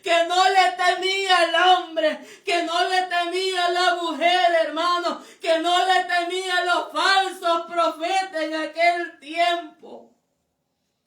que no le temía el hombre, que no le temía la mujer, hermano, que no le temía los falsos profetas en aquel tiempo.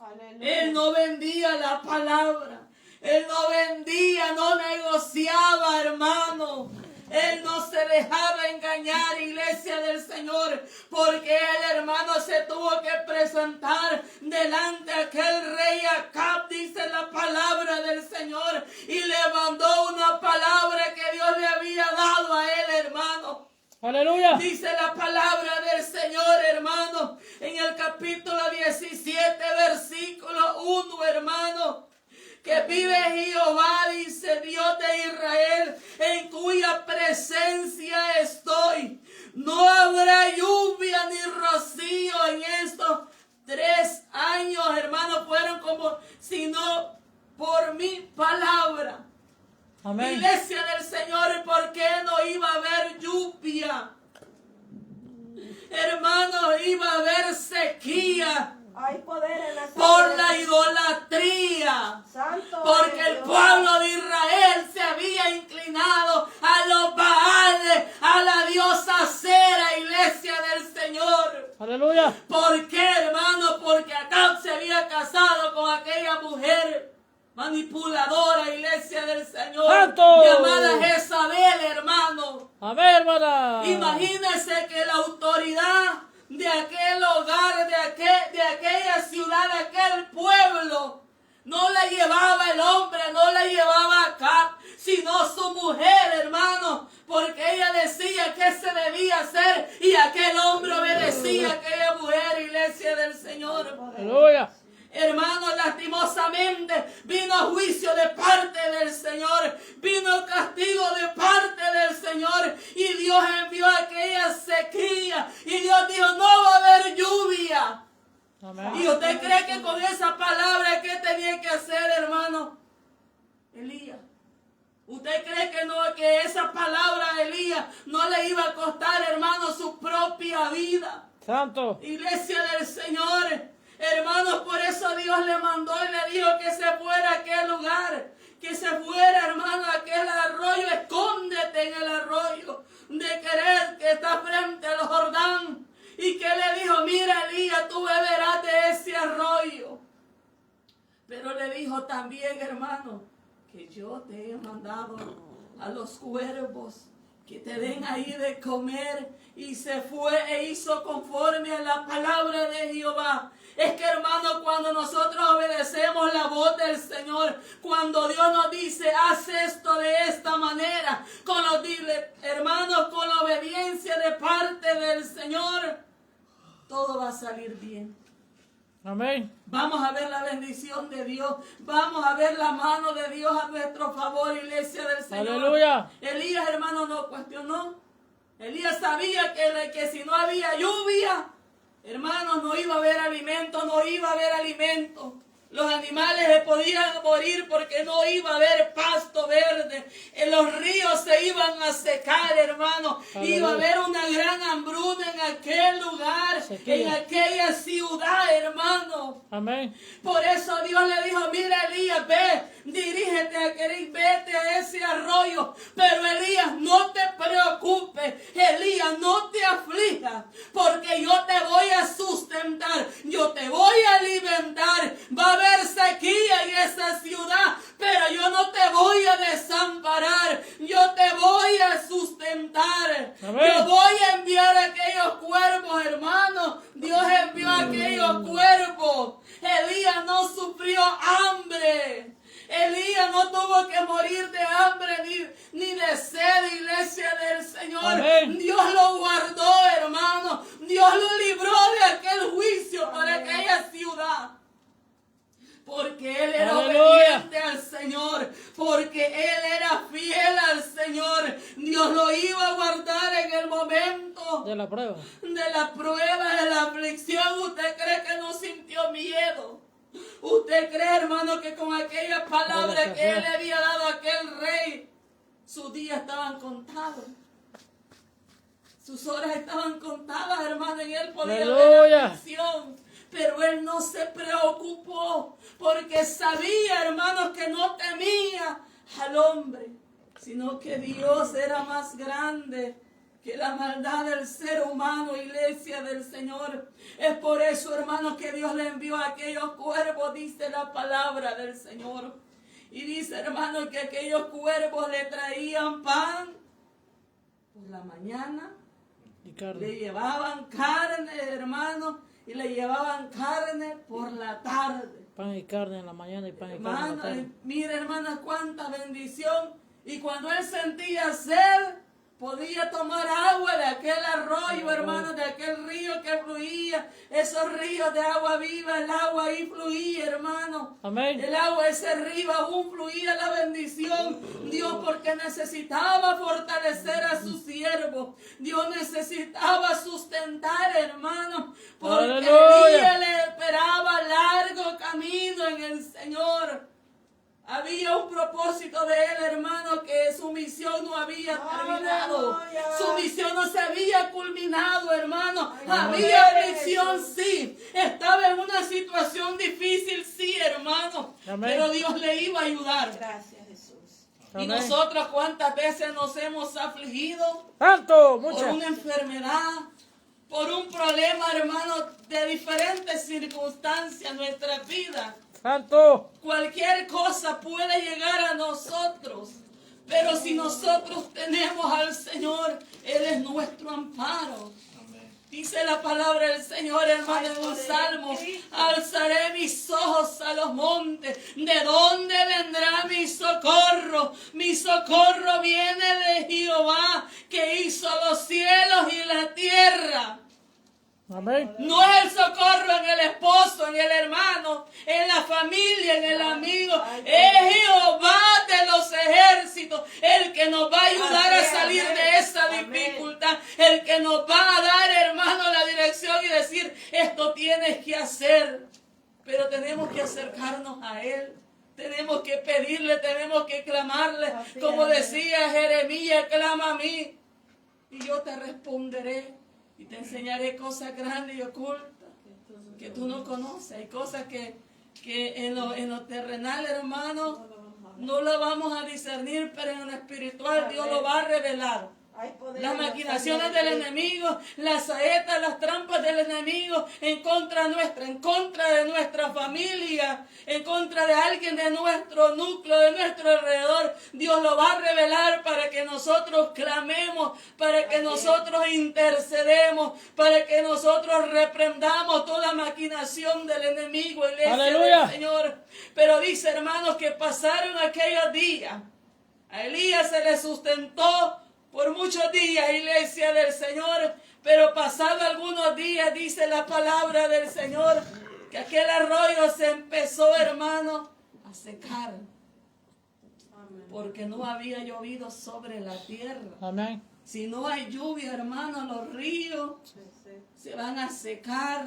Aleluya. Él no vendía la palabra. Él no vendía, no negociaba, hermano. Él no se dejaba engañar, iglesia del Señor, porque él, hermano, se tuvo que presentar delante de aquel rey Acab, dice la palabra del Señor, y le mandó una palabra que Dios le había dado a él, hermano. Aleluya. Dice la palabra del Señor, hermano, en el capítulo 17, versículo 1, hermano. Que vive Jehová, dice Dios de Israel, en cuya presencia estoy. No habrá lluvia ni rocío en estos 3 años, hermanos, fueron como sino por mi palabra. Amén. Iglesia del Señor, ¿por qué no iba a haber lluvia? Hermanos, iba a haber sequía. Hay poder en la Por la idolatría. Santo Porque el pueblo de Israel se había inclinado a los Baales, a la diosa Acera, iglesia del Señor. Aleluya. ¿Por qué, hermano? Porque Acab se había casado con aquella mujer manipuladora, iglesia del Señor, ¡Santo! llamada Jezabel, hermano. Amén, hermana. Imagínense que la autoridad de aquel hogar, de aquella ciudad, de aquel pueblo, no la llevaba el hombre, no la llevaba Acab, sino su mujer, hermano, porque ella decía qué se debía hacer y aquel hombre obedecía a aquella mujer, iglesia del Señor. Aleluya. Hermanos, lastimosamente vino juicio de parte del Señor, vino castigo de parte del Señor y Dios envió aquella sequía y Dios dijo no va a haber lluvia. Amén. ¿Y usted cree que con esa palabra qué tenía que hacer, hermano? Elías. ¿Usted cree que no, que esa palabra a Elías no le iba a costar, hermano, su propia vida? Santo. Iglesia del Señor. Hermanos, por eso Dios le mandó y le dijo que se fuera a aquel lugar, que se fuera, hermano, a aquel arroyo, escóndete en el arroyo de Querer que está frente al Jordán. Y que le dijo, mira Elías, tú beberás de ese arroyo. Pero le dijo también, hermano, que yo te he mandado a los cuervos que te den ahí de comer. Y se fue e hizo conforme a la palabra de Jehová. Es que, hermano, cuando nosotros obedecemos la voz del Señor, cuando Dios nos dice, haz esto de esta manera, hermanos, con la obediencia de parte del Señor, todo va a salir bien. Amén. Vamos a ver la bendición de Dios. Vamos a ver la mano de Dios a nuestro favor, iglesia del Señor. Aleluya. Elías, hermano, no cuestionó. Elías sabía que si no había lluvia, hermanos, no iba a haber alimento, no iba a haber alimento. Los animales se podían morir porque no iba a haber pasto verde. En los ríos se iban a secar, hermano. Iba a haber una gran hambruna en aquel lugar, en aquella ciudad, hermano. Amén. Por eso Dios le dijo, mira Elías, ve, dirígete a Querir, vete a ese arroyo. Pero Elías, no te preocupes, Elías, no te aflijas, porque yo te voy a sustentar, yo te voy a alimentar. Va a haber sequía en esa ciudad, pero yo no te voy a desamparar, yo te voy a sustentar. Amén. Yo voy a enviar a aquellos cuervos, hermanos. Dios envió a aquellos cuervos. Elías no sufrió hambre. Elías no tuvo que morir de hambre ni de sed, iglesia del Señor. Amén. Dios lo guardó, hermano. Dios lo libró de aquel juicio para aquella ciudad. Porque él era obediente al Señor, porque él era fiel al Señor. Dios lo iba a guardar en el momento De la prueba. de la prueba, de la aflicción. ¿Usted cree que no sintió miedo? ¿Usted cree, hermano, que con aquella palabra que él le había dado a aquel rey, sus días estaban contados? Sus horas estaban contadas, hermano, en él podía haber aflicción. Pero él no se preocupó, porque sabía, hermanos, que no temía al hombre, sino que Dios era más grande que la maldad del ser humano, iglesia del Señor. Es por eso, hermanos, que Dios le envió a aquellos cuervos, dice la palabra del Señor. Y dice, hermanos, que aquellos cuervos le traían pan por la mañana, Y carne. le llevaban carne, hermanos, y le llevaban carne por la tarde. Pan y carne en la mañana y pan y carne en la Hermano, tarde. mire, hermanas, cuánta bendición. Y cuando él sentía sed, podía tomar agua de aquel arroyo, hermano, de aquel río que fluía. Esos ríos de agua viva, el agua ahí fluía, hermano. Amén. El agua, ese río aún fluía la bendición. Dios, porque necesitaba fortalecer a su siervo. Dios necesitaba sustentar, hermano. Porque Aleluya. Elías le esperaba largo camino en el Señor. Había un propósito de él, hermano, que su misión no había terminado. Aleluya. Su misión no se había culminado, hermano. Aleluya. Había aflicción, sí. Estaba en una situación difícil, sí, hermano. Amén. Pero Dios le iba a ayudar. Gracias, Jesús. Y Amén. nosotros, ¿cuántas veces nos hemos afligido? ¡Santo! Por Muchas. una enfermedad, por un problema, hermano, de diferentes circunstancias en nuestra vida. ¡Santo! Cualquier cosa puede llegar a nosotros, pero si nosotros tenemos al Señor, Él es nuestro amparo. Dice la palabra del Señor, hermano, en un salmo: alzaré mis ojos a los montes. ¿De dónde vendrá mi socorro? Mi socorro viene de Jehová, que hizo los cielos y la tierra. Amén. No es el socorro en el esposo, en el hermano, en la familia, en el amigo. Es Jehová de los ejércitos el que nos va a ayudar a salir de esa dificultad. El que nos va a dar, hermano, la dirección y decir: esto tienes que hacer. Pero tenemos que acercarnos a Él. Tenemos que pedirle, tenemos que clamarle. Como decía Jeremías: clama a mí y yo te responderé. Y te enseñaré cosas grandes y ocultas que tú no conoces. Hay cosas que en lo terrenal, hermano, no lo vamos a discernir, pero en lo espiritual Dios lo va a revelar. Hay poder Las en la maquinaciones sangre del de Cristo. enemigo, las saetas, las trampas del enemigo en contra nuestra, en contra de nuestra familia, en contra de alguien de nuestro núcleo, de nuestro alrededor. Dios lo va a revelar para que nosotros clamemos, para que nosotros intercedemos, para que nosotros reprendamos toda maquinación del enemigo, iglesia Aleluya. del Señor. Pero dice, hermanos, que pasaron aquellos días. A Elías se le sustentó por muchos días, iglesia del Señor, pero pasado algunos días, dice la palabra del Señor, que aquel arroyo se empezó, hermano, a secar, porque no había llovido sobre la tierra. Amén. Si no hay lluvia, hermano, los ríos se van a secar,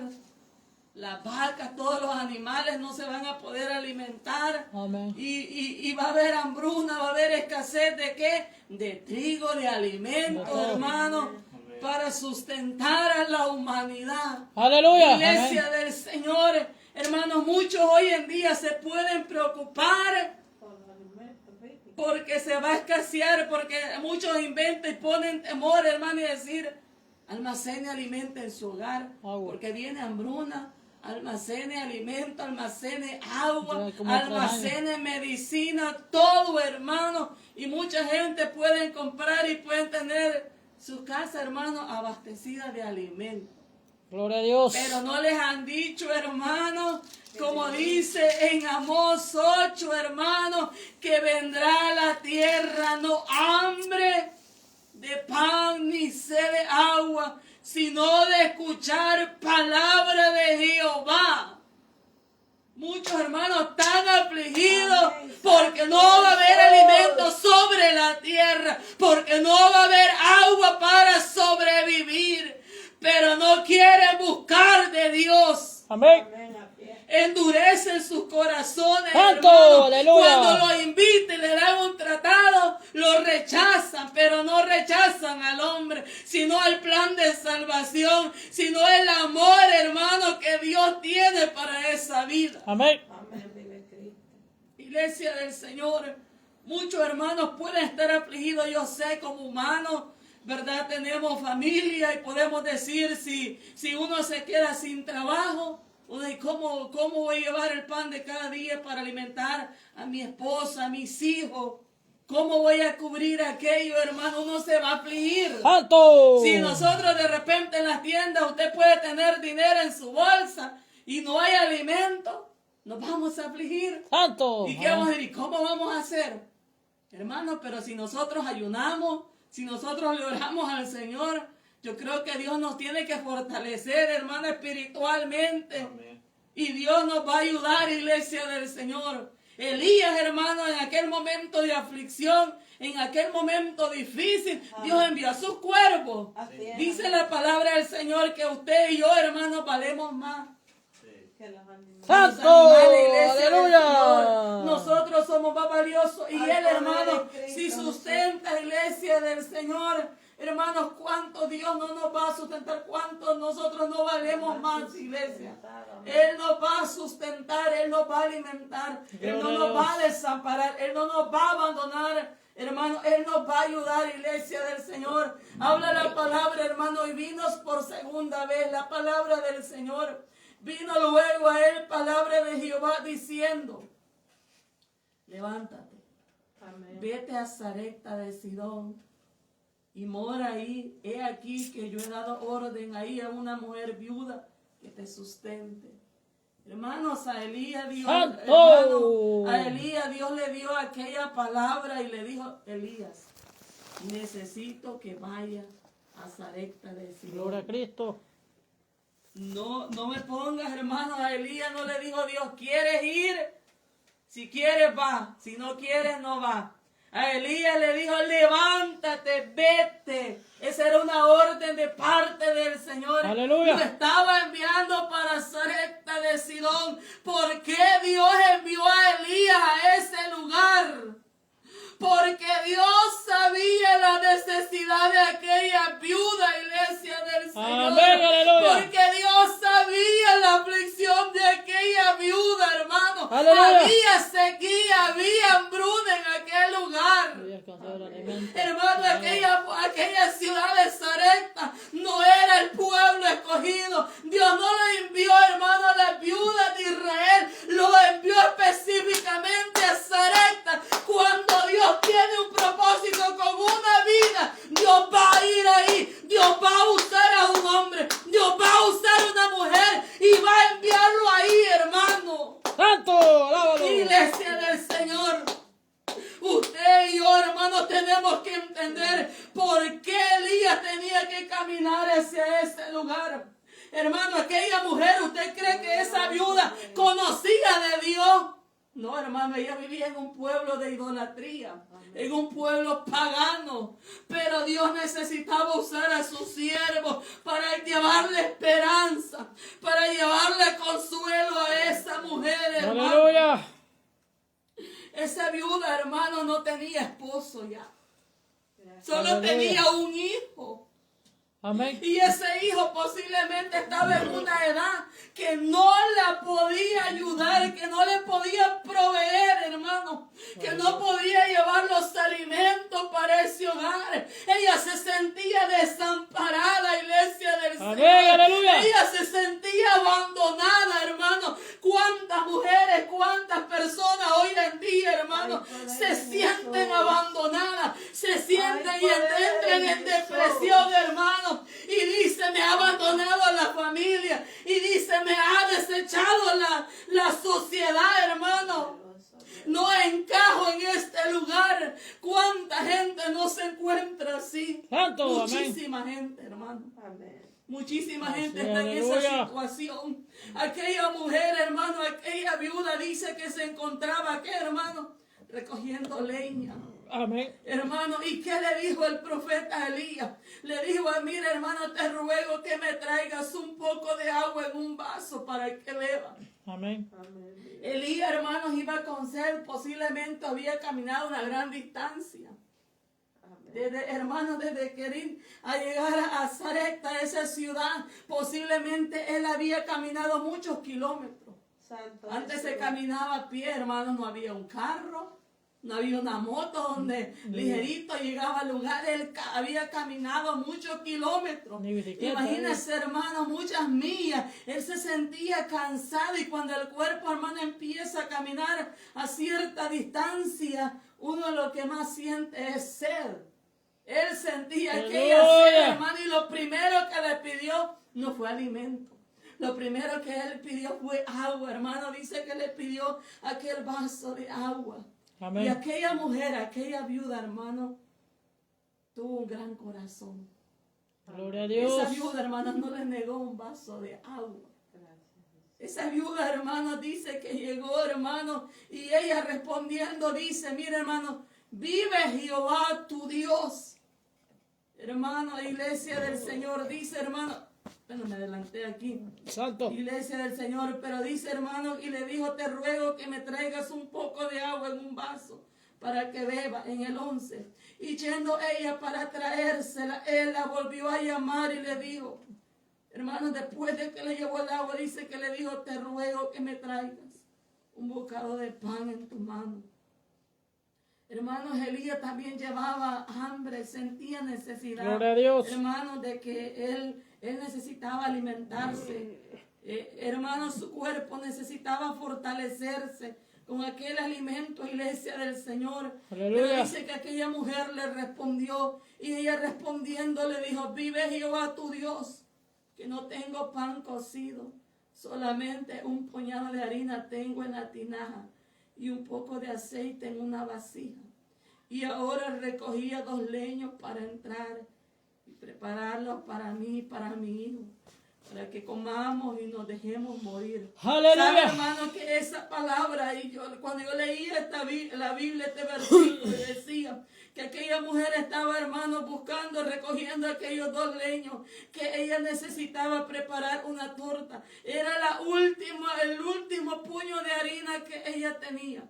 las vacas, todos los animales no se van a poder alimentar. Amén. Y va a haber hambruna, va a haber escasez de qué? De trigo, de alimento, De todo. hermano, para sustentar a la humanidad. Aleluya. Iglesia Amén. del Señor, hermanos, muchos hoy en día se pueden preocupar porque se va a escasear, porque muchos inventan y ponen temor, hermano, y decir: almacene alimento en su hogar, Agua. porque viene hambruna. Almacene alimento, almacene agua, Ya como almacene medicina, todo, hermano. Y mucha gente pueden comprar y pueden tener su casa, hermano, abastecida de alimentos. Gloria a Dios. Pero no les han dicho, hermano, como dice en Amós 8, hermano, que vendrá a la tierra no hambre de pan ni sed de agua, sino de escuchar palabra de Jehová. Muchos hermanos están afligidos porque no va a haber alimento sobre la tierra, porque no va a haber agua para sobrevivir, pero no quieren buscar de Dios. Amén. Amén, a pie. Endurecen sus corazones, ¡Santo! hermano. ¡Aleluya! Cuando los inviten y le dan un tratado, lo rechazan, pero no rechazan al hombre, sino al plan de salvación, sino el amor, hermano, que Dios tiene para esa vida. Amén. Amén, vive Cristo. Iglesia del Señor, Muchos hermanos pueden estar afligidos, yo sé, como humanos, ¿verdad? Tenemos familia y podemos decir si uno se queda sin trabajo, ¿cómo voy a llevar el pan de cada día para alimentar a mi esposa, a mis hijos? ¿Cómo voy a cubrir aquello, hermano? Uno se va a afligir. ¡Santo! Si nosotros de repente en las tiendas usted puede tener dinero en su bolsa y no hay alimento, nos vamos a afligir. ¡Santo! ¿Y qué vamos a decir? ¿Cómo vamos a hacer? Hermano, pero si nosotros ayunamos, si nosotros le oramos al Señor, yo creo que Dios nos tiene que fortalecer, hermano, espiritualmente. Amén. Y Dios nos va a ayudar, iglesia del Señor. Elías, hermano, en aquel momento de aflicción, en aquel momento difícil, Dios envió a sus cuervos. Así es. Dice la palabra del Señor que usted y yo, hermano, valemos más. Sí. Que los animales. ¡Santo! Los animales, iglesia del ¡Aleluya! Señor. Nosotros somos más valiosos. Y Al Él, poder hermano, de Cristo si sustenta, iglesia del Señor. Hermanos, cuánto Dios no nos va a sustentar, cuánto nosotros no valemos más, iglesia. Él nos va a sustentar, Él nos va a alimentar, Él no nos va a desamparar, Él no nos va a abandonar, hermano, Él nos va a ayudar, iglesia del Señor. Habla la palabra, hermano, y vino por segunda vez la palabra del Señor. Vino luego a Él palabra de Jehová diciendo, levántate, Amén. vete a Sarepta de Sidón y mora ahí. He aquí que yo he dado orden ahí a una mujer viuda que te sustente. Hermanos, a Elías Dios, ¡Santo! a Elías Dios le dio aquella palabra y le dijo, Elías, necesito que vaya a Sarepta de Gloria a Sidón. Cristo. No me pongas, hermano, a Elías no le dijo Dios, ¿quieres ir? Si quieres va, si no quieres no va. A Elías le dijo, levántate, vete. Esa era una orden de parte del Señor. Aleluya. Lo estaba enviando para Sarepta de Sidón. ¿Por qué Dios envió a Elías a ese lugar? Porque Dios sabía la necesidad de aquella viuda, iglesia del Señor. Amén, aleluya. Porque Dios sabía la aflicción de aquella viuda, hermano. Aleluya. Había sequía, había hambruna en aquel lugar. Había alcanzado el alimento. Hermano, aquella ciudad de Sarepta no era el pueblo escogido. Dios no lo envió, hermano, a las viudas de Israel. Lo envió específicamente a Sarepta. Cuando Dios tiene un propósito con una vida, Dios va a ir ahí. Dios va a usar a un hombre. Dios va a usar a una mujer y va a enviarlo ahí, hermano. ¡Santo! ¡Alábalo! Iglesia del Señor. Usted y yo, hermanos, tenemos que entender por qué Elías tenía que caminar hacia ese lugar. Hermano, aquella mujer, ¿usted cree que esa viuda conocía de Dios? No, hermano, ella vivía en un pueblo de idolatría, en un pueblo pagano. Pero Dios necesitaba usar a sus siervos para llevarle esperanza, para llevarle consuelo a esa mujer, hermano. ¡Aleluya! Esa viuda, hermano, no tenía esposo ya. Solo Aleluya. tenía un hijo. Amén. Y ese hijo posiblemente estaba en una edad que no la podía ayudar, que no le podía proveer, hermano, que no podía llevar los alimentos para ese hogar. Ella se sentía desamparada, iglesia del Amén, Señor. aleluya. Ella se sentía abandonada, hermano. ¿Cuántas mujeres, cuántas personas hoy en día, hermano, se sienten abandonadas, se sienten y entran en depresión, hermano? Y dice, me ha abandonado la familia. Y dice, me ha desechado la sociedad, hermano. No encajo en este lugar. ¿Cuánta gente no se encuentra así? Santo, Muchísima gente, hermano. Amén. Muchísima Así gente es, está en esa aleluya. situación. Aquella mujer, hermano, aquella viuda dice que se encontraba, ¿qué, hermano? Recogiendo leña. Amén. Hermano, ¿y qué le dijo el profeta Elías? Le dijo, mira, hermano, te ruego que me traigas un poco de agua en un vaso para que beba. Amén. Amén. Elías, hermanos, iba con sed, posiblemente había caminado una gran distancia. Hermanos, desde Querín a llegar a Sarepta, esa ciudad, posiblemente él había caminado muchos kilómetros. Santo Antes se Jesús. caminaba a pie, hermanos, no había un carro, No había una moto donde ligerito llegaba al lugar. Él había caminado muchos kilómetros. Ni bicicleta, Imagínense, hermano, muchas millas. Él se sentía cansado y cuando el cuerpo, hermano, empieza a caminar a cierta distancia, uno lo que más siente es sed. Él sentía aquella sed, hermano, y lo primero que le pidió no fue alimento. Lo primero que él pidió fue agua, hermano. Dice que le pidió aquel vaso de agua. Amén. Y aquella mujer, aquella viuda, hermano, tuvo un gran corazón. Gloria a Dios. Esa viuda, hermano, no le negó un vaso de agua. Esa viuda, hermano, dice que llegó, hermano, y ella respondiendo dice, mira, hermano, vive Jehová tu Dios. Hermano, la iglesia del Señor dice, hermano, bueno, me adelanté aquí. Santo. Iglesia del Señor, pero dice, hermano, y le dijo, te ruego que me traigas un poco de agua en un vaso para que beba, en el 11. Y yendo ella para traérsela, él la volvió a llamar y le dijo, hermano, después de que le llevó el agua, dice que le dijo, te ruego que me traigas un bocado de pan en tu mano. Hermanos, Elías también llevaba hambre, sentía necesidad. Gloria a Dios. Hermanos, de que él necesitaba alimentarse. Hermanos, su cuerpo necesitaba fortalecerse con aquel alimento, iglesia del Señor. Aleluya. Pero dice que aquella mujer le respondió y ella respondiendo le dijo, vive Jehová tu Dios, que no tengo pan cocido, solamente un puñado de harina tengo en la tinaja y un poco de aceite en una vasija. Y ahora recogía 2 leños para entrar y prepararlos para mí y para mi hijo, para que comamos y nos dejemos morir. Aleluya. ¿Sabe, hermano, que esa palabra, y cuando yo leía la Biblia, este versículo, decía que aquella mujer estaba, hermano, buscando, recogiendo aquellos 2 leños, que ella necesitaba preparar una torta. Era el último puño de harina que ella tenía.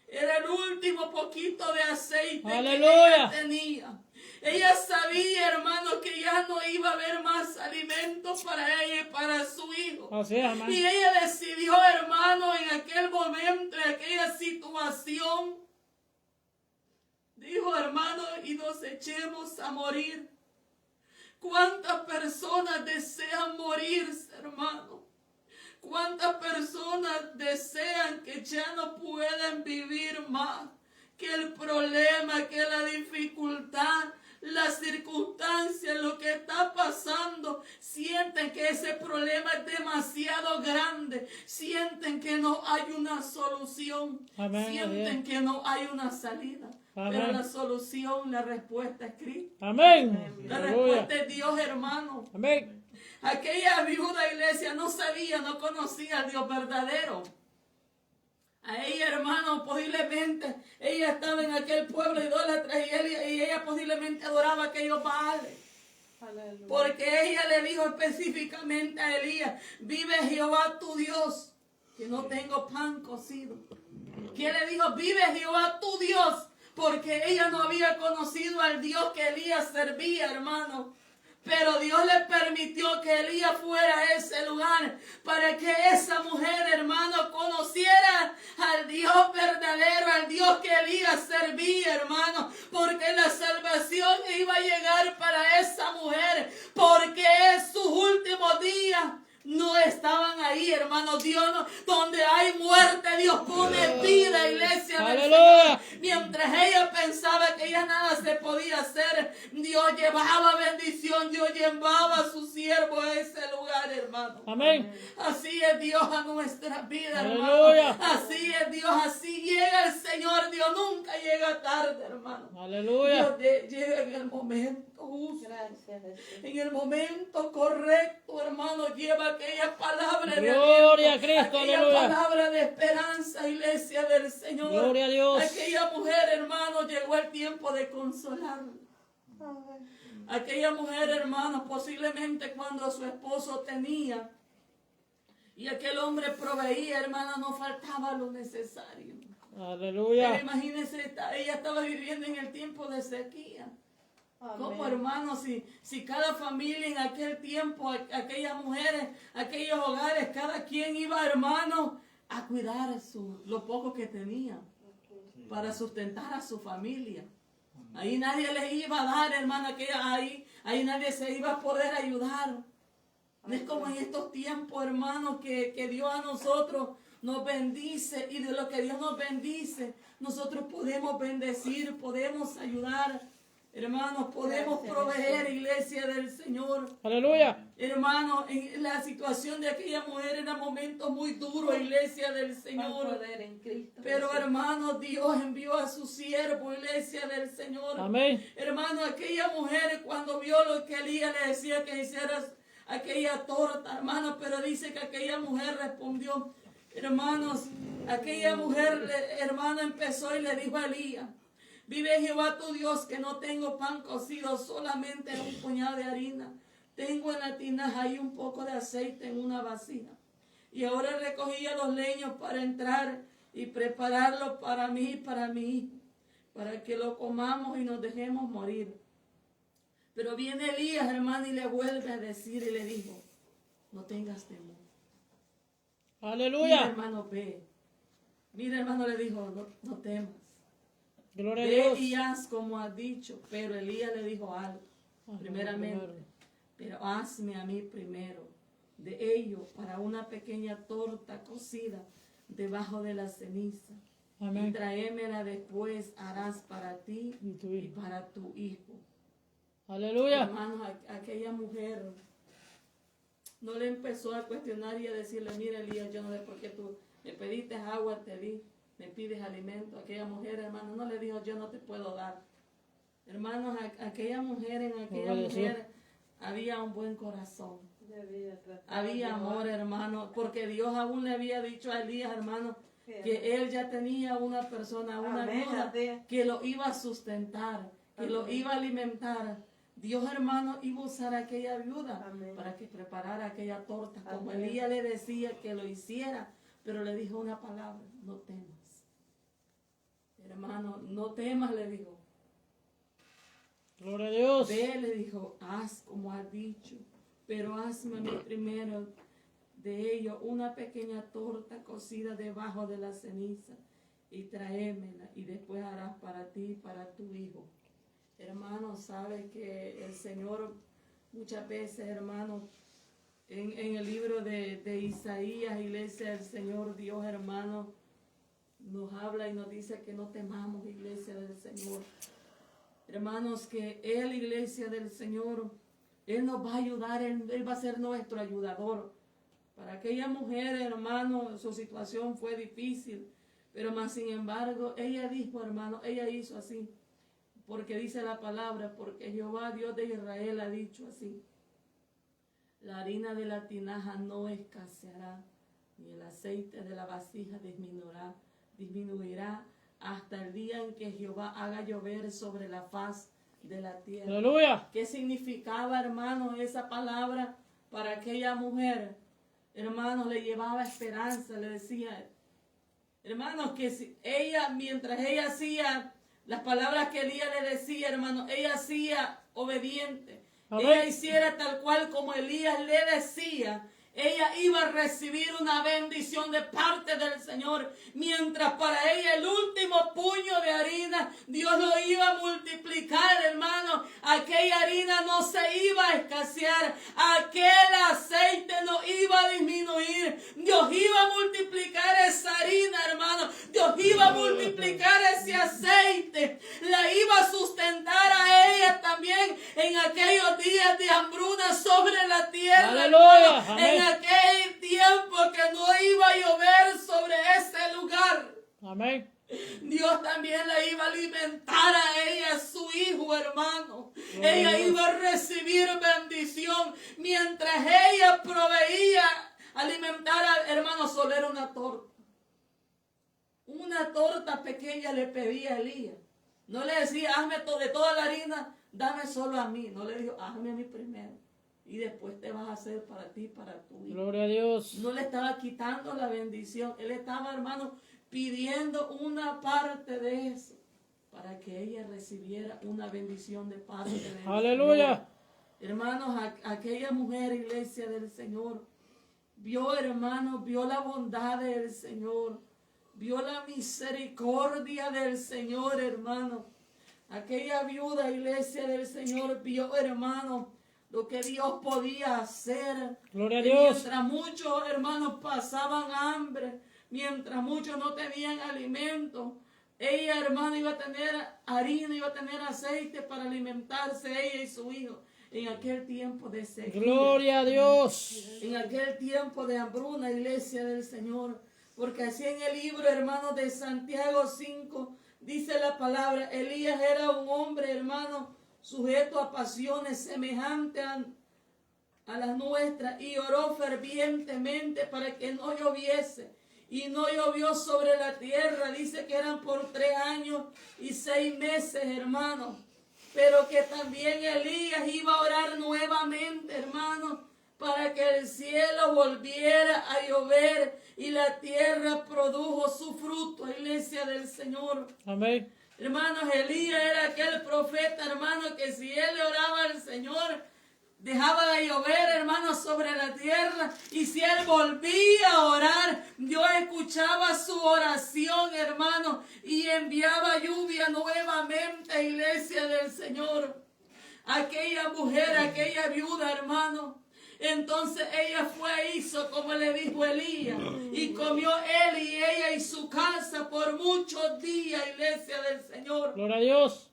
Era el último poquito de aceite Aleluya. que ella tenía. Ella sabía, hermano, que ya no iba a haber más alimentos para ella y para su hijo. Así es, hermano. Y ella decidió, hermano, en aquel momento, en aquella situación, dijo, hermano, y nos echemos a morir. ¿Cuántas personas desean morirse, hermano? ¿Cuántas personas desean que ya no pueden vivir más? Que el problema, que la dificultad, las circunstancias, lo que está pasando, sienten que ese problema es demasiado grande, sienten que no hay una solución, Amén, sienten amén. que no hay una salida. Amén. Pero la solución, la respuesta es Cristo. Amén. La Aleluya. respuesta es Dios, hermano. Amén. Aquella viuda, iglesia, no sabía, no conocía al Dios verdadero. A ella, hermano, posiblemente, ella estaba en aquel pueblo idólatra y ella posiblemente adoraba a aquellos baales. Aleluya. Porque ella le dijo específicamente a Elías, vive Jehová tu Dios, que no tengo pan cocido. Que le dijo, vive Jehová tu Dios, porque ella no había conocido al Dios que Elías servía, hermano. Pero Dios le permitió que Elías fuera a ese lugar para que esa mujer, hermano, conociera al Dios verdadero, al Dios que Elías servía, hermano. Porque la salvación iba a llegar para esa mujer, porque en sus últimos días no estaban ahí, hermano. Dios no, donde hay muerte, Dios pone vida, iglesia del Aleluya. Señor. Mientras ella pensaba que ya nada se podía hacer, Dios llevaba bendición, Dios llevaba a su siervo a ese lugar, hermano. Amén. Así es Dios a nuestra vida, hermano. Aleluya. Así es Dios, así llega el Señor. Dios nunca llega tarde, hermano. Aleluya. Dios llega en el momento justo. Gracias, Jesús. En el momento correcto, hermano, lleva aquella palabra de Gloria a aliento, Cristo, aquella aleluya. palabra de esperanza, iglesia del Señor. Gloria a Dios. Aquella mujer, hermano, llegó el tiempo de consolarla. Aquella mujer, hermano, posiblemente cuando su esposo tenía y aquel hombre proveía, hermana, no faltaba lo necesario. Pero Aleluya. imagínense, ella estaba viviendo en el tiempo de sequía. ¿Cómo, Amén. hermano? Si cada familia en aquel tiempo, aquellas mujeres, aquellos hogares, cada quien iba, hermano, a cuidar lo poco que tenía. para sustentar a su familia. Ahí nadie les iba a dar, hermana, que ahí nadie se iba a poder ayudar. No es como en estos tiempos, hermanos, que Dios a nosotros nos bendice, y de lo que Dios nos bendice, nosotros podemos bendecir, podemos ayudar. Hermanos, podemos proveer, iglesia del Señor. Aleluya. Hermanos, en la situación de aquella mujer era momentos muy duros, iglesia del Con Señor. poder en Cristo Pero Jesús. hermanos, Dios envió a su siervo, iglesia del Señor. Amén. Hermano, aquella mujer cuando vio lo que Elías le decía que hiciera aquella torta, hermano, pero dice que aquella mujer respondió, hermanos, aquella mujer, hermano, empezó y le dijo a Elías, vive Jehová tu Dios que no tengo pan cocido, solamente un puñado de harina. Tengo en la tinaja ahí un poco de aceite en una vasija. Y ahora recogía los leños para entrar y prepararlo para mí y para mi hijo, para que lo comamos y nos dejemos morir. Pero viene Elías, hermano, y le vuelve a decir y le dijo, no tengas temor. Mira, Aleluya. hermano, ve. Mira, hermano, le dijo, no temas. Gloria a Ve Dios. y haz como has dicho. Pero Elías le dijo algo. Primeramente, pero hazme a mí primero de ello para una pequeña torta cocida debajo de la ceniza. Y Amén. tráemela después, harás para ti Y tu y hijo. para tu hijo. Aleluya. Hermanos, aquella mujer no le empezó a cuestionar y a decirle, mira Elías, yo no sé por qué tú me pediste agua, te di, me pides alimento. Aquella mujer, hermano, no le dijo, yo no te puedo dar. Hermanos, aquella mujer, en aquella Obedeció. mujer había un buen corazón. Debía tratar Había de amor, llevar hermano, porque Dios aún le había dicho a Elías, hermano, que él ya tenía una persona, una Amén, viuda amén. que lo iba a sustentar, que lo Amén. iba a alimentar. Dios, hermano, iba a usar a aquella viuda Amén. para que preparara aquella torta, como Amén. Elías le decía que lo hiciera, pero le dijo una palabra, no temas. Hermano, no temas, le dijo. Gloria a Dios. Ve, le dijo, haz como has dicho, pero hazme a mí primero de ello una pequeña torta cocida debajo de la ceniza y tráemela y después harás para ti y para tu hijo. Hermano, sabe que el Señor muchas veces, hermano, en el libro de Isaías, iglesia del Señor, Dios, hermano, nos habla y nos dice que no temamos, iglesia del Señor. Hermanos, que Él, iglesia del Señor, Él nos va a ayudar, Él va a ser nuestro ayudador. Para aquella mujer, hermano, su situación fue difícil, pero más sin embargo, ella dijo, hermano, ella hizo así, porque dice la palabra, porque Jehová, Dios de Israel, ha dicho así, la harina de la tinaja no escaseará, ni el aceite de la vasija disminuirá hasta el día en que Jehová haga llover sobre la faz de la tierra. Aleluya. ¿Qué significaba, hermano, esa palabra para aquella mujer? Hermanos, le llevaba esperanza, le decía, hermanos, que si ella, mientras ella hacía las palabras que Elías le decía, hermano, ella hacía obediente. Amén. Ella hiciera tal cual como Elías le decía. Ella iba a recibir una bendición de parte del Señor, mientras para ella el último puño de harina, Dios lo iba a multiplicar, hermano. Aquella harina no se iba a escasear, aquel aceite no iba a disminuir. Dios iba a multiplicar esa harina, hermano. Dios iba a multiplicar ese aceite, la iba a sustentar a ella también en aquellos días de hambruna sobre la tierra. Aleluya. Hermano, Amén. en aquel tiempo que no iba a llover sobre ese lugar, Amén. Dios también la iba a alimentar a ella, a su hijo, hermano. Gloria a Ella Dios. iba a recibir bendición mientras ella proveía alimentar al hermano. Solo era una torta. Una torta pequeña le pedía a Elías. No le decía, hazme de toda la harina, dame solo a mí. No le dijo, hazme a mí primero. Y después te vas a hacer para ti, para tu hijo. Gloria a Dios. No le estaba quitando la bendición. Él estaba, hermano, pidiendo una parte de eso para que ella recibiera una bendición de parte de Dios. Aleluya. Hermanos, aquella mujer, iglesia del Señor, vio, hermanos, vio la bondad del Señor. vio la misericordia del Señor, hermano. Aquella viuda, iglesia del Señor, vio, hermano, lo que Dios podía hacer. Gloria a Y Dios. mientras muchos hermanos pasaban hambre, mientras muchos no tenían alimento, ella, hermano, iba a tener harina, iba a tener aceite para alimentarse, ella y su hijo, en aquel tiempo de sequía. Gloria a Dios. En aquel tiempo de hambruna, iglesia del Señor. Porque así en el libro, hermano, de Santiago 5, dice la palabra, Elías era un hombre, hermano, sujeto a pasiones semejantes a las nuestras, y oró fervientemente para que no lloviese. Y no llovió sobre la tierra, dice que eran por 3 años y 6 meses, hermano. Pero que también Elías iba a orar nuevamente, hermano, para que el cielo volviera a llover y la tierra produjo su fruto, iglesia del Señor. Amén. Hermanos, Elías era aquel profeta, hermano, que si él le oraba al Señor, dejaba de llover, hermano, sobre la tierra. Y si él volvía a orar, Dios escuchaba su oración, hermano, y enviaba lluvia nuevamente, iglesia del Señor. Aquella mujer, aquella viuda, hermano, entonces ella fue, hizo como le dijo Elías, y comió él y ella y su casa por muchos días, iglesia del Señor. Gloria a Dios.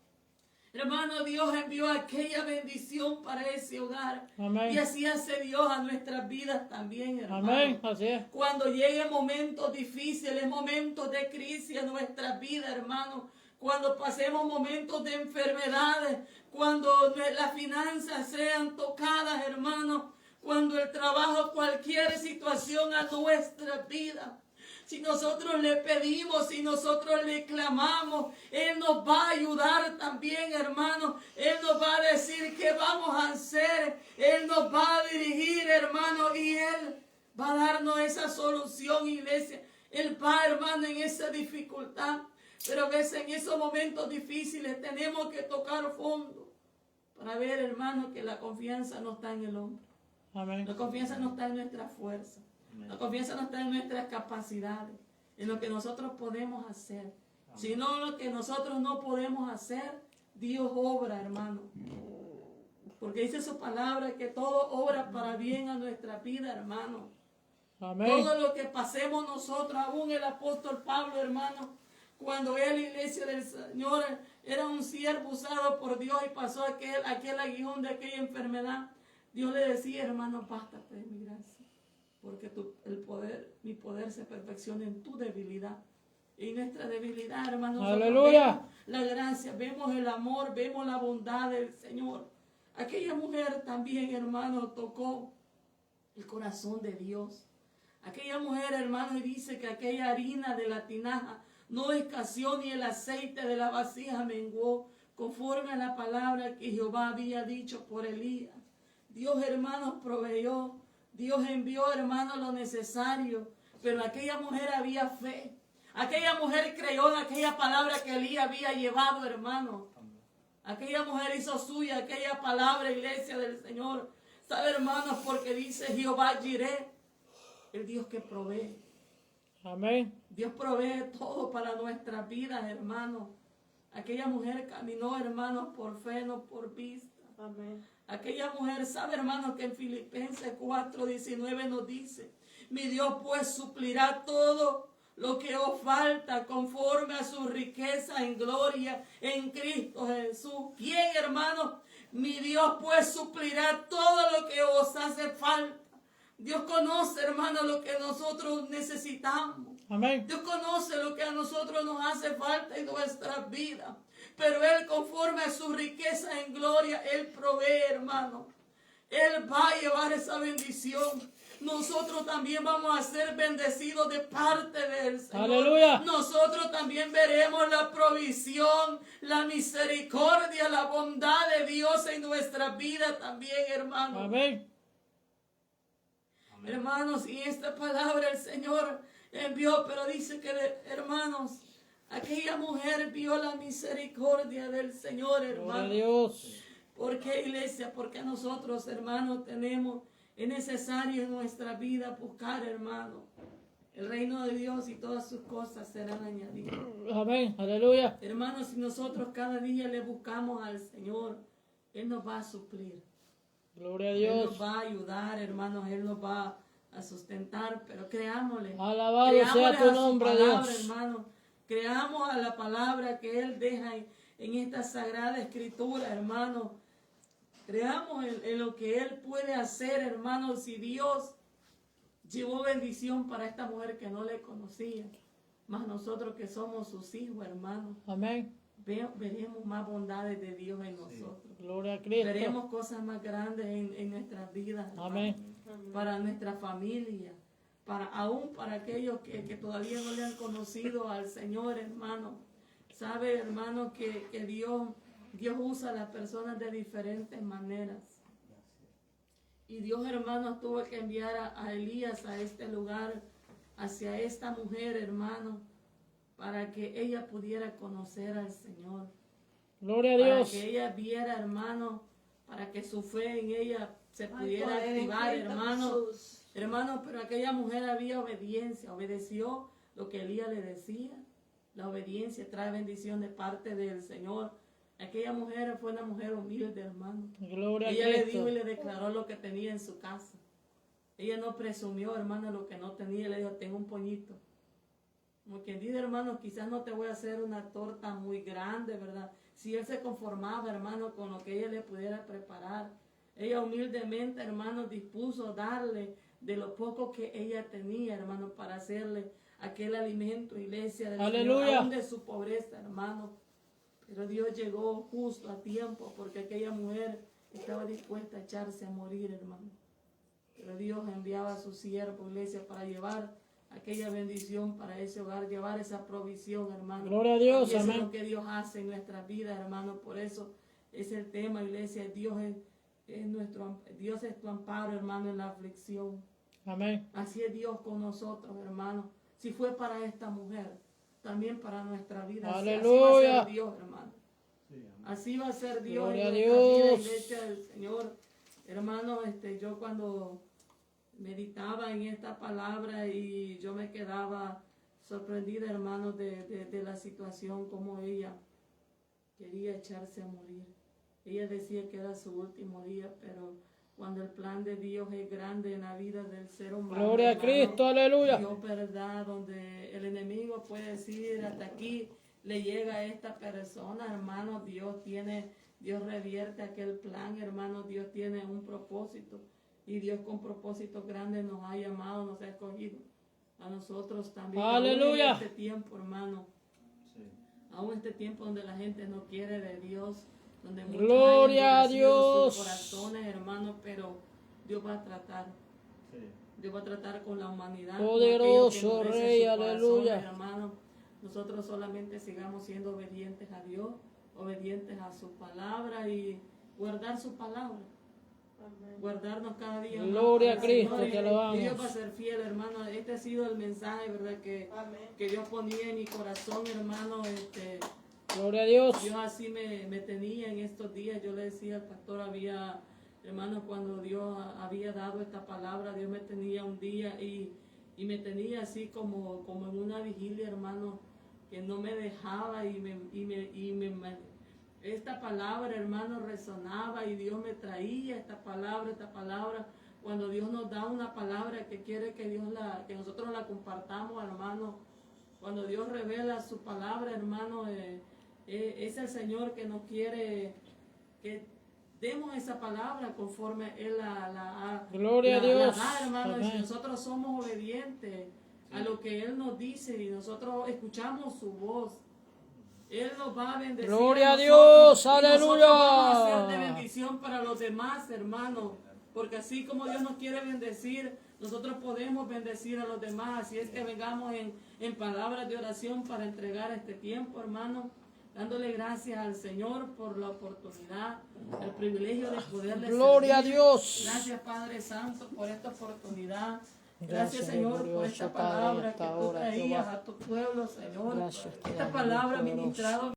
Hermano, Dios envió aquella bendición para ese hogar. Amén. Y así hace Dios a nuestras vidas también, hermano. Amén. Así es. Cuando lleguen momentos difíciles, momentos de crisis en nuestras vidas, hermano. Cuando pasemos momentos de enfermedades, cuando las finanzas sean tocadas, hermano. Cuando el trabajo, cualquier situación a nuestra vida. Si nosotros le pedimos, si nosotros le clamamos, Él nos va a ayudar también, hermano. Él nos va a decir qué vamos a hacer. Él nos va a dirigir, hermano, y Él va a darnos esa solución, iglesia. Él va, hermano, en esa dificultad. Pero a veces en esos momentos difíciles tenemos que tocar fondo para ver, hermano, que la confianza no está en el hombre. Amén. La confianza no está en nuestra fuerza. La confianza no está en nuestras capacidades, en lo que nosotros podemos hacer. Sino lo que nosotros no podemos hacer, Dios obra, hermano. Porque dice su palabra que todo obra para bien a nuestra vida, hermano. Amén. Todo lo que pasemos nosotros, aún el apóstol Pablo, hermano, cuando él, iglesia del Señor, era un siervo usado por Dios y pasó aquel aguijón de aquella enfermedad, Dios le decía, hermano, bástate de mi gracia. Porque mi poder se perfecciona en tu debilidad. Y nuestra debilidad, hermano, Aleluya. vemos la gracia, vemos el amor, vemos la bondad del Señor. Aquella mujer también, hermano, tocó el corazón de Dios. Aquella mujer, hermano, y dice que aquella harina de la tinaja no escaseó ni el aceite de la vasija menguó, conforme a la palabra que Jehová había dicho por Elías. Dios, hermanos, proveyó. Dios envió, hermano, lo necesario. Pero aquella mujer había fe. Aquella mujer creyó en aquella palabra que Elías había llevado, hermano. Aquella mujer hizo suya aquella palabra, iglesia del Señor. ¿Sabe, hermanos? Porque dice Jehová Jireh, el Dios que provee. Amén. Dios provee todo para nuestras vidas, hermano. Aquella mujer caminó, hermanos, por fe, no por vista. Amén. Aquella mujer, sabe, hermanos, que en Filipenses 4:19 nos dice, mi Dios pues suplirá todo lo que os falta conforme a su riqueza en gloria en Cristo Jesús. ¿Quién, hermanos? Mi Dios pues suplirá todo lo que os hace falta. Dios conoce, hermano, lo que nosotros necesitamos. Amén. Dios conoce lo que a nosotros nos hace falta en nuestras vidas. Pero Él, conforme a su riqueza en gloria, Él provee, hermano. Él va a llevar esa bendición. Nosotros también vamos a ser bendecidos de parte del Señor. Aleluya. Nosotros también veremos la provisión, la misericordia, la bondad de Dios en nuestra vida también, hermano. Amén. Hermanos, y esta palabra el Señor envió, pero dice que, hermanos, aquella mujer vio la misericordia del Señor, Gloria a hermano. Dios. ¿Por qué, iglesia? Porque nosotros, hermanos, es necesario en nuestra vida buscar, hermano, el reino de Dios y todas sus cosas serán añadidas. Amén. Aleluya. Hermanos, si nosotros cada día le buscamos al Señor, Él nos va a suplir. Gloria a Él Dios. nos va a ayudar, hermanos, Él nos va a sustentar, pero creámosle. Alabado Creámosle sea tu a su nombre, palabra, Dios. hermano. Creamos a la palabra que Él deja en esta sagrada escritura, hermano. Creamos en lo que Él puede hacer, hermano. Si Dios llevó bendición para esta mujer que no le conocía, más nosotros que somos sus hijos, hermano, Amén. veremos más bondades de Dios en nosotros. Gloria a Cristo. Veremos cosas más grandes en nuestras vidas, hermano. Amén. Para nuestra familia, aún para aquellos que todavía no le han conocido al Señor, hermano. Sabe, hermano, que Dios usa a las personas de diferentes maneras. Y Dios, hermano, tuvo que enviar a Elías a este lugar, hacia esta mujer, hermano, para que ella pudiera conocer al Señor. Gloria a Para Dios. que ella viera, hermano, para que su fe en ella se pudiera poder en activar, Cristo hermano. Jesús. Hermano, pero aquella mujer había obediencia, obedeció lo que Elías le decía. La obediencia trae bendición de parte del Señor. Aquella mujer fue una mujer humilde, hermano. Gloria a Ella le Cristo. dijo y le declaró lo que tenía en su casa. Ella no presumió, hermano, lo que no tenía. Le dijo, tengo un poñito. Como quien dice, hermano, quizás no te voy a hacer una torta muy grande, ¿verdad? Si él se conformaba, hermano, con lo que ella le pudiera preparar. Ella humildemente, hermano, dispuso darle de lo poco que ella tenía, hermano, para hacerle aquel alimento, iglesia, del Aleluya. Señor, aún de su pobreza, hermano. Pero Dios llegó justo a tiempo, porque aquella mujer estaba dispuesta a echarse a morir, hermano. Pero Dios enviaba a su siervo, iglesia, para llevar aquella bendición para ese hogar, llevar esa provisión, hermano. Gloria a Dios, Y eso es amén. lo que Dios hace en nuestras vidas, hermano. Por eso es el tema, iglesia. Dios es tu amparo, hermano, en la aflicción. Amén. Así es Dios con nosotros, hermano. Si fue para esta mujer, también para nuestra vida. Así va a Aleluya. ser Dios, hermano. Así va a ser Dios Gloria en a nuestra vida, Dios. iglesia del Señor. Hermano, yo cuando meditaba en esta palabra y yo me quedaba sorprendida, hermano, de la situación, como ella quería echarse a morir. Ella decía que era su último día, pero cuando el plan de Dios es grande en la vida del ser humano, Gloria a hermano, Cristo. Aleluya. Dios, verdad, donde el enemigo puede decir hasta aquí le llega a esta persona, hermano, Dios revierte aquel plan, hermano, Dios tiene un propósito y Dios con propósitos grandes nos ha llamado, nos ha escogido a nosotros también. Aleluya. Aún en este tiempo, hermano, aún este tiempo donde la gente no quiere de Dios, donde muchos Gloria han a endurecido Dios. sus corazones, hermano, pero Dios va a tratar. Dios va a tratar con la humanidad. Poderoso con aquellos que Rey, endurecen sus aleluya. corazones, hermano. Nosotros solamente sigamos siendo obedientes a Dios, obedientes a su palabra y guardar su palabra. Guardarnos cada día más Gloria para a el Cristo, Señor, te alabamos. y Dios va a ser fiel, hermano. Este ha sido el mensaje, ¿verdad? Que Dios ponía en mi corazón, hermano. Gloria a Dios. Dios así me tenía en estos días. Yo le decía al pastor, hermano, cuando Dios había dado esta palabra, Dios me tenía un día y me tenía así como en una vigilia, hermano, que no me dejaba esta palabra, hermano, resonaba y Dios me traía esta palabra. Cuando Dios nos da una palabra que quiere que nosotros la compartamos, hermano. Cuando Dios revela su palabra, hermano, es el Señor que nos quiere que demos esa palabra conforme Él Gloria a la Dios. da, hermano. Y si Amén. nosotros somos obedientes a lo que Él nos dice y nosotros escuchamos su voz, Él nos va a bendecir. Gloria a nosotros, Dios, y nosotros aleluya. vamos a ser de bendición para los demás, hermano. Porque así como Dios nos quiere bendecir, nosotros podemos bendecir a los demás. Así es que vengamos en palabras de oración para entregar este tiempo, hermano. Dándole gracias al Señor por la oportunidad, el privilegio de poderle Gloria a servir. Dios. Gracias, Padre Santo, por esta oportunidad. Gracias, Gracias, Señor, por glorioso esta Padre, palabra esta que tú hora, traías Jehová. a tu pueblo, Señor. Gracias, te Esta damos, palabra poderoso. ministrada